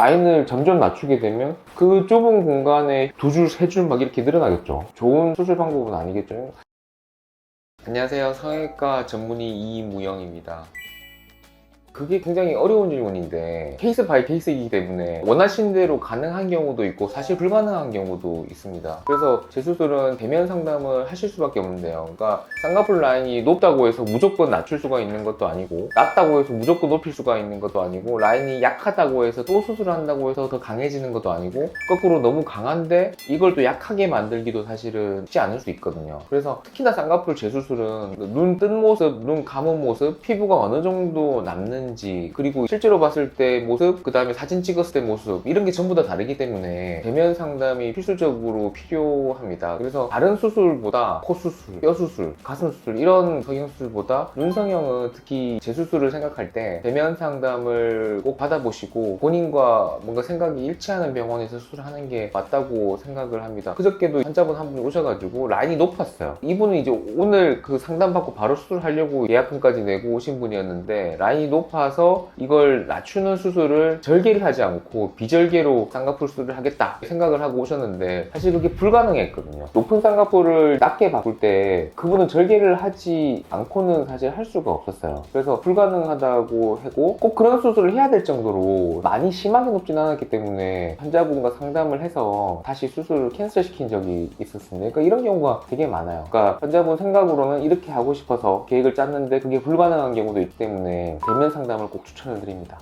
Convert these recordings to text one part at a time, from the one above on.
라인을 점점 낮추게 되면 그 좁은 공간에 두 줄, 세 줄 막 이렇게 늘어나겠죠. 좋은 수술 방법은 아니겠죠. 안녕하세요. 성형외과 전문의 이무영입니다. 그게 굉장히 어려운 질문인데 케이스 바이 케이스이기 때문에 원하신 대로 가능한 경우도 있고 사실 불가능한 경우도 있습니다. 그래서 제 수술은 대면 상담을 하실 수밖에 없는데요. 그러니까 쌍꺼풀 라인이 높다고 해서 무조건 낮출 수가 있는 것도 아니고 낮다고 해서 무조건 높일 수가 있는 것도 아니고 라인이 약하다고 해서 또 수술을 한다고 해서 더 강해지는 것도 아니고 거꾸로 너무 강한데 이걸 또 약하게 만들기도 사실은 쉽지 않을 수 있거든요. 그래서 특히나 쌍꺼풀 재수술은 눈 뜬 모습, 눈 감은 모습, 피부가 어느 정도 남는 그리고 실제로 봤을 때 모습, 그 다음에 사진 찍었을 때 모습 이런 게 전부 다 다르기 때문에 대면 상담이 필수적으로 필요합니다. 그래서 다른 수술보다 코 수술, 뼈 수술, 가슴 수술 이런 성형 수술보다 눈 성형은 특히 재수술을 생각할 때 대면 상담을 꼭 받아보시고 본인과 뭔가 생각이 일치하는 병원에서 수술하는 게 맞다고 생각을 합니다. 그저께도 환자분 한 분 오셔가지고 라인이 높았어요. 이분은 이제 오늘 그 상담받고 바로 수술하려고 예약금까지 내고 오신 분이었는데 라인이 높아서 이걸 낮추는 수술을 절개를 하지 않고 비절개로 쌍꺼풀 수술을 하겠다 생각을 하고 오셨는데 사실 그게 불가능했거든요. 높은 쌍꺼풀을 낮게 바꿀 때 그분은 절개를 하지 않고는 사실 할 수가 없었어요. 그래서 불가능하다고 하고 꼭 그런 수술을 해야 될 정도로 많이 심하게 높진 않았기 때문에 환자분과 상담을 해서 다시 수술을 캔슬시킨 적이 있었습니다. 그러니까 이런 경우가 되게 많아요. 그러니까 환자분 생각으로는 이렇게 하고 싶어서 계획을 짰는데 그게 불가능한 경우도 있기 때문에 대면 상담을 꼭 추천을 드립니다.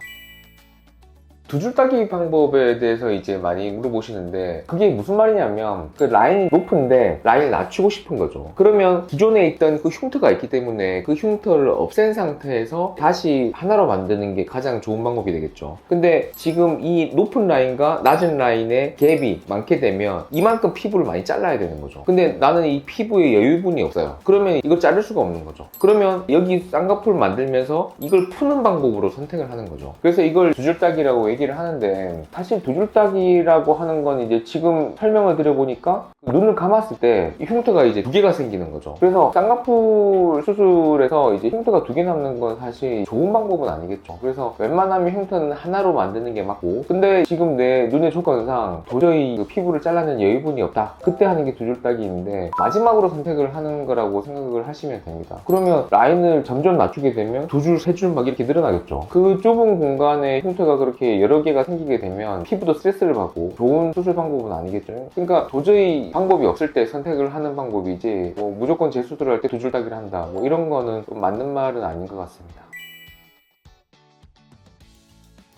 두 줄 따기 방법에 대해서 이제 많이 물어보시는데 그게 무슨 말이냐면 그 라인이 높은데 라인을 낮추고 싶은 거죠. 그러면 기존에 있던 그 흉터가 있기 때문에 그 흉터를 없앤 상태에서 다시 하나로 만드는 게 가장 좋은 방법이 되겠죠. 근데 지금 이 높은 라인과 낮은 라인의 갭이 많게 되면 이만큼 피부를 많이 잘라야 되는 거죠. 근데 나는 이 피부에 여유분이 없어요. 그러면 이걸 자를 수가 없는 거죠. 그러면 여기 쌍꺼풀 만들면서 이걸 푸는 방법으로 선택을 하는 거죠. 그래서 이걸 두 줄 따기라고 얘기를 하는데 사실 두 줄 따기라고 하는 건 이제 지금 설명을 드려보니까 눈을 감았을 때 이 흉터가 이제 두 개가 생기는 거죠. 그래서 쌍꺼풀 수술에서 이제 흉터가 두 개 남는 건 사실 좋은 방법은 아니겠죠. 그래서 웬만하면 흉터는 하나로 만드는 게 맞고 근데 지금 내 눈의 조건상 도저히 그 피부를 잘라낸 여유분이 없다. 그때 하는 게 두 줄 따기인데 마지막으로 선택을 하는 거라고 생각을 하시면 됩니다. 그러면 라인을 점점 낮추게 되면 두 줄, 세 줄 막 이렇게 늘어나겠죠. 그 좁은 공간에 흉터가 그렇게 여러 개가 생기게 되면 피부도 스트레스를 받고 좋은 수술 방법은 아니겠죠. 그러니까 도저히 방법이 없을 때 선택을 하는 방법이지 뭐 무조건 재수술을 할 때 두 줄 따기를 한다 뭐 이런 거는 좀 맞는 말은 아닌 것 같습니다.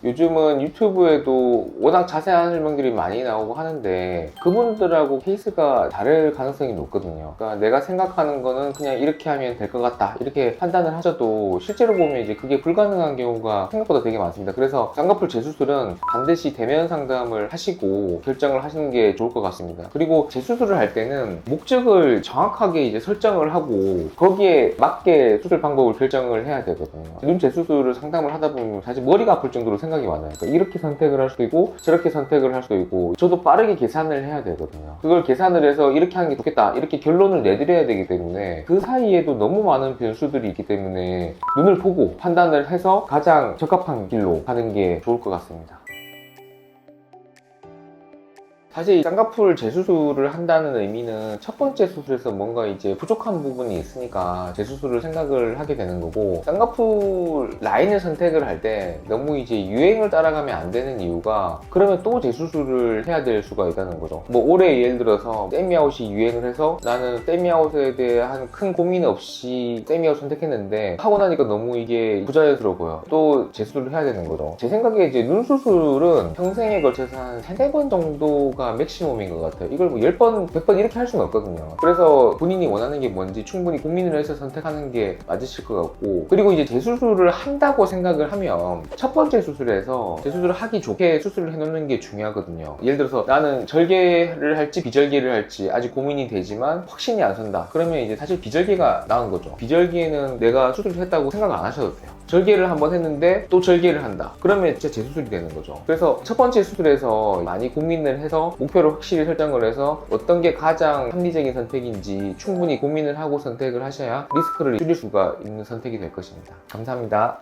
요즘은 유튜브에도 워낙 자세한 설명들이 많이 나오고 하는데 그분들하고 케이스가 다를 가능성이 높거든요. 그러니까 내가 생각하는 거는 그냥 이렇게 하면 될 것 같다 이렇게 판단을 하셔도 실제로 보면 이제 그게 불가능한 경우가 생각보다 되게 많습니다. 그래서 쌍꺼풀 재수술은 반드시 대면 상담을 하시고 결정을 하시는 게 좋을 것 같습니다. 그리고 재수술을 할 때는 목적을 정확하게 이제 설정을 하고 거기에 맞게 수술 방법을 결정을 해야 되거든요. 눈 재수술을 상담을 하다 보면 사실 머리가 아플 정도로 생각이 많아요. 그러니까 이렇게 선택을 할 수도 있고 저렇게 선택을 할 수도 있고 저도 빠르게 계산을 해야 되거든요. 그걸 계산을 해서 이렇게 하는 게 좋겠다 이렇게 결론을 내드려야 되기 때문에 그 사이에도 너무 많은 변수들이 있기 때문에 눈을 보고 판단을 해서 가장 적합한 길로 가는 게 좋을 것 같습니다. 사실 쌍꺼풀 재수술을 한다는 의미는 첫 번째 수술에서 뭔가 이제 부족한 부분이 있으니까 재수술을 생각을 하게 되는 거고 쌍꺼풀 라인을 선택을 할 때 너무 이제 유행을 따라가면 안 되는 이유가 그러면 또 재수술을 해야 될 수가 있다는 거죠. 뭐 올해 예를 들어서 세미아웃이 유행을 해서 나는 세미아웃에 대한 큰 고민 없이 세미아웃 선택했는데 하고 나니까 너무 이게 부자연스러워요. 또 재수술을 해야 되는 거죠. 제 생각에 이제 눈 수술은 평생에 걸쳐서 한 3-4번 정도가 맥시멈인 것 같아요. 이걸 뭐 10번, 100번 이렇게 할 수는 없거든요. 그래서 본인이 원하는 게 뭔지 충분히 고민을 해서 선택하는 게 맞으실 것 같고 그리고 이제 재수술을 한다고 생각을 하면 첫 번째 수술에서 재수술을 하기 좋게 수술을 해놓는 게 중요하거든요. 예를 들어서 나는 절개를 할지 비절개를 할지 아직 고민이 되지만 확신이 안 선다. 그러면 이제 사실 비절개가 나은 거죠. 비절개는 내가 수술을 했다고 생각 안 하셔도 돼요. 절개를 한번 했는데 또 절개를 한다. 그러면 진짜 재수술이 되는 거죠. 그래서 첫 번째 수술에서 많이 고민을 해서 목표를 확실히 설정을 해서 어떤 게 가장 합리적인 선택인지 충분히 고민을 하고 선택을 하셔야 리스크를 줄일 수가 있는 선택이 될 것입니다. 감사합니다.